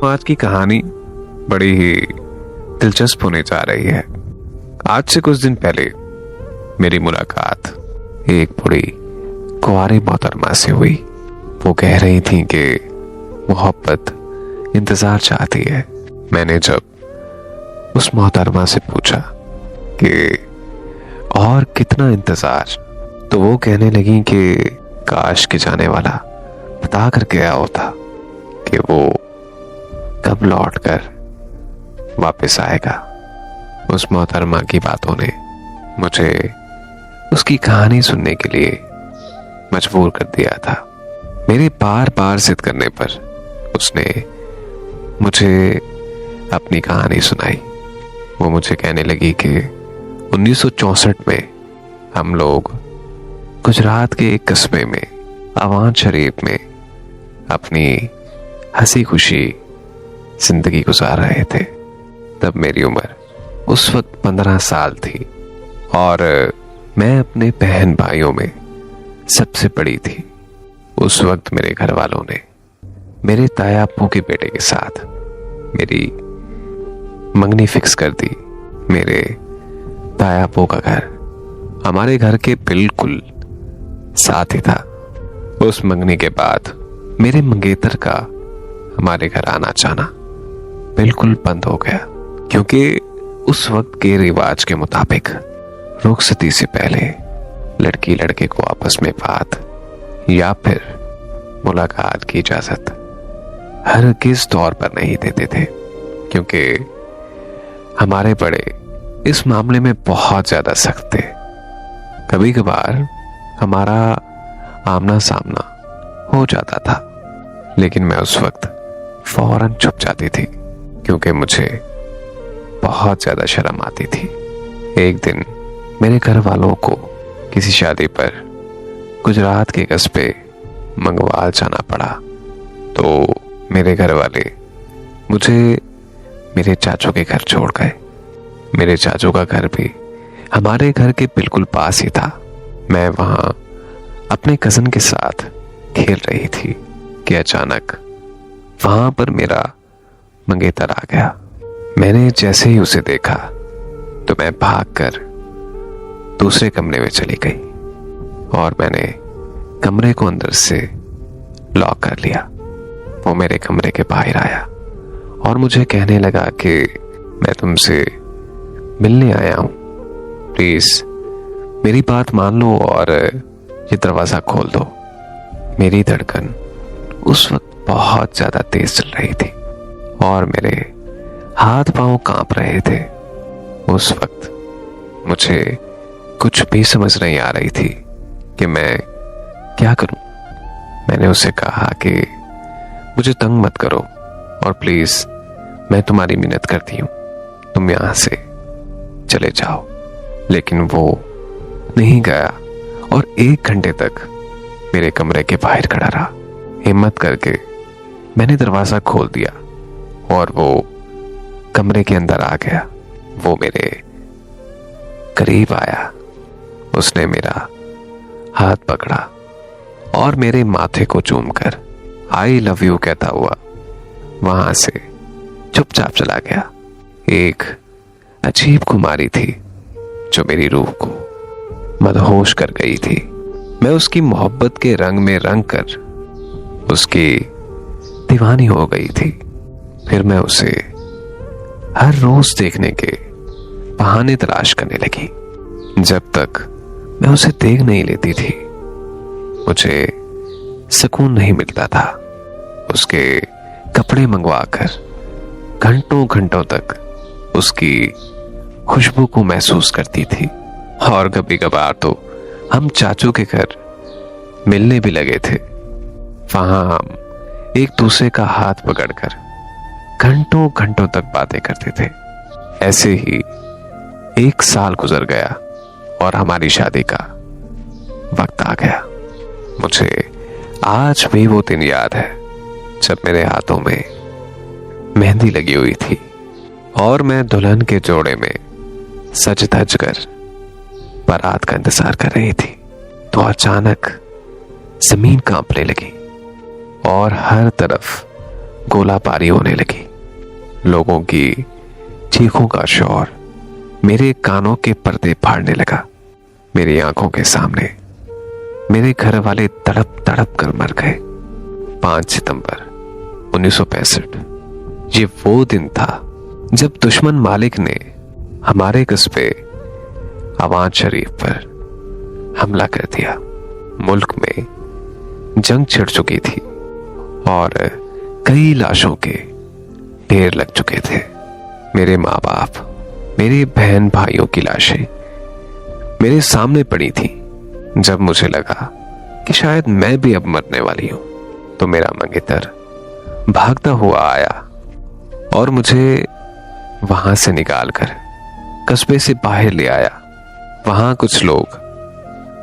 आज की कहानी बड़ी ही दिलचस्प होने जा रही है। आज से कुछ दिन पहले मेरी मुलाकात एक बूढ़ी कुंवारी मोहतरमा से हुई। वो कह रही थी कि मोहब्बत इंतजार चाहती है। मैंने जब उस मोहतरमा से पूछा कि और कितना इंतजार, तो वो कहने लगी कि काश के जाने वाला बता कर गया होता कि वो कब लौट कर वापस आएगा। उस मोहतरमा की बातों ने मुझे उसकी कहानी सुनने के लिए मजबूर कर दिया था। मेरे बार बार जिद करने पर उसने मुझे अपनी कहानी सुनाई। वो मुझे कहने लगी कि 1964 में हम लोग गुजरात के एक कस्बे में अवान शरीफ में अपनी हंसी खुशी जिंदगी गुजार रहे थे। तब मेरी उम्र उस वक्त 15 साल थी और मैं अपने बहन भाइयों में सबसे बड़ी थी। उस वक्त मेरे घर वालों ने मेरे तायापू के बेटे के साथ मेरी मंगनी फिक्स कर दी। मेरे तायापू का घर हमारे घर के बिल्कुल साथ ही था। उस मंगनी के बाद मेरे मंगेतर का हमारे घर आना जाना बिल्कुल बंद हो गया, क्योंकि उस वक्त के रिवाज के मुताबिक रुखसती से पहले लड़की लड़के को आपस में बात या फिर मुलाकात की इजाजत हर किस तौर पर नहीं देते थे, क्योंकि हमारे बड़े इस मामले में बहुत ज्यादा सख्त थे। कभी कभार हमारा आमना सामना हो जाता था, लेकिन मैं उस वक्त फौरन छुप जाती थी, क्योंकि मुझे बहुत ज्यादा शर्म आती थी। एक दिन मेरे घर वालों को किसी शादी पर गुजरात के कस्बे मंगवाल जाना पड़ा, तो मेरे घर वाले मुझे मेरे चाचू के घर छोड़ गए। मेरे चाचू का घर भी हमारे घर के बिल्कुल पास ही था। मैं वहां अपने कजन के साथ खेल रही थी कि अचानक वहां पर मेरा मंगेतर आ गया। मैंने जैसे ही उसे देखा तो मैं भागकर दूसरे कमरे में चली गई और मैंने कमरे को अंदर से लॉक कर लिया। वो मेरे कमरे के बाहर आया और मुझे कहने लगा कि मैं तुमसे मिलने आया हूं, प्लीज मेरी बात मान लो और ये दरवाजा खोल दो। मेरी धड़कन उस वक्त बहुत ज्यादा तेज चल रही थी और मेरे हाथ पांव कांप रहे थे। उस वक्त मुझे कुछ भी समझ नहीं आ रही थी कि मैं क्या करूं। मैंने उसे कहा कि मुझे तंग मत करो और प्लीज मैं तुम्हारी मिन्नत करती हूं, तुम यहां से चले जाओ। लेकिन वो नहीं गया और 1 घंटे तक मेरे कमरे के बाहर खड़ा रहा। हिम्मत करके मैंने दरवाजा खोल दिया और वो कमरे के अंदर आ गया। वो मेरे करीब आया, उसने मेरा हाथ पकड़ा और मेरे माथे को चूमकर आई लव यू कहता हुआ वहां से चुपचाप चला गया। एक अजीब खुमारी थी जो मेरी रूह को मदहोश कर गई थी। मैं उसकी मोहब्बत के रंग में रंग कर उसकी दीवानी हो गई थी। फिर मैं उसे हर रोज देखने के बहाने तलाश करने लगी। जब तक मैं उसे देख नहीं लेती थी मुझे सुकून नहीं मिलता था। उसके कपड़े मंगवाकर घंटों घंटों तक उसकी खुशबू को महसूस करती थी और कभी कभार तो हम चाचू के घर मिलने भी लगे थे। वहां हम एक दूसरे का हाथ पकड़कर घंटों घंटों तक बातें करते थे। ऐसे ही 1 साल गुजर गया और हमारी शादी का वक्त आ गया। मुझे आज भी वो दिन याद है जब मेरे हाथों में मेहंदी लगी हुई थी और मैं दुल्हन के जोड़े में सज धज कर बारात का इंतजार कर रही थी। तो अचानक जमीन कांपने लगी और हर तरफ गोलाबारी होने लगी। लोगों की चीखों का शोर मेरे कानों के पर्दे फाड़ने लगा। मेरी आंखों के सामने मेरे घर वाले तड़प तड़प कर मर गए। 5 सितंबर 1965 ये वो दिन था जब दुश्मन मालिक ने हमारे कस्बे अवान शरीफ पर हमला कर दिया। मुल्क में जंग छिड़ चुकी थी और कई लाशों के ढेर लग चुके थे। मेरे माँ बाप, मेरे बहन भाइयों की लाशें मेरे सामने पड़ी थी। जब मुझे लगा कि शायद मैं भी अब मरने वाली हूं, तो मेरा मंगेतर भागता हुआ आया और मुझे वहां से निकालकर कस्बे से बाहर ले आया। वहां कुछ लोग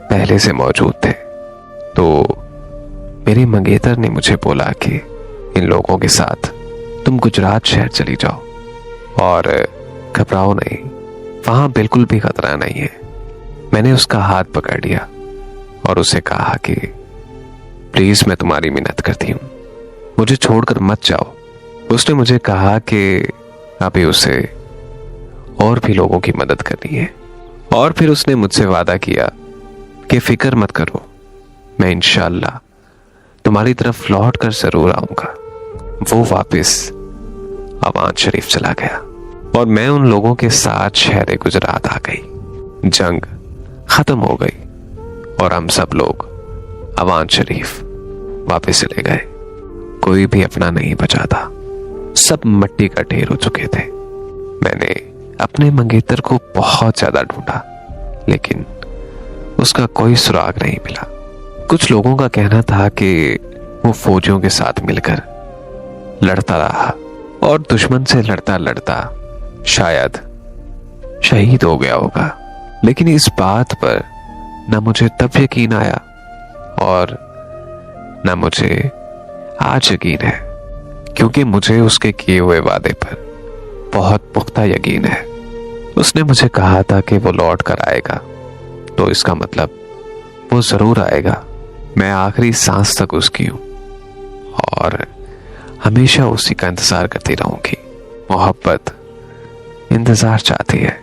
पहले से मौजूद थे, तो मेरे मंगेतर ने मुझे बोला कि इन लोगों के साथ तुम गुजरात शहर चली जाओ और घबराओ नहीं, वहां बिल्कुल भी खतरा नहीं है। मैंने उसका हाथ पकड़ लिया और उसे कहा कि प्लीज मैं तुम्हारी मिन्नत करती हूं, मुझे छोड़कर मत जाओ। उसने मुझे कहा कि अभी उसे और भी लोगों की मदद करनी है, और फिर उसने मुझसे वादा किया कि फिक्र मत करो, मैं इंशाअल्लाह तुम्हारी तरफ लौट कर जरूर आऊंगा। वो वापस अवान शरीफ चला गया और मैं उन लोगों के साथ शहर गुजरात आ गई। जंग खत्म हो गई और हम सब लोग अवान शरीफ वापस चले गए। कोई भी अपना नहीं बचा था, सब मिट्टी का ढेर हो चुके थे। मैंने अपने मंगेतर को बहुत ज्यादा ढूंढा, लेकिन उसका कोई सुराग नहीं मिला। कुछ लोगों का कहना था कि वो फौजियों के साथ मिलकर लड़ता रहा और दुश्मन से लड़ता लड़ता शायद शहीद हो गया होगा। लेकिन इस बात पर न मुझे तब यकीन आया और न मुझे आज यकीन है, क्योंकि मुझे उसके किए हुए वादे पर बहुत पुख्ता यकीन है। उसने मुझे कहा था कि वो लौट कर आएगा, तो इसका मतलब वो जरूर आएगा। मैं आखिरी सांस तक उसकी हूं और हमेशा उसी का इंतजार करती रहूंगी। मोहब्बत इंतजार चाहती है।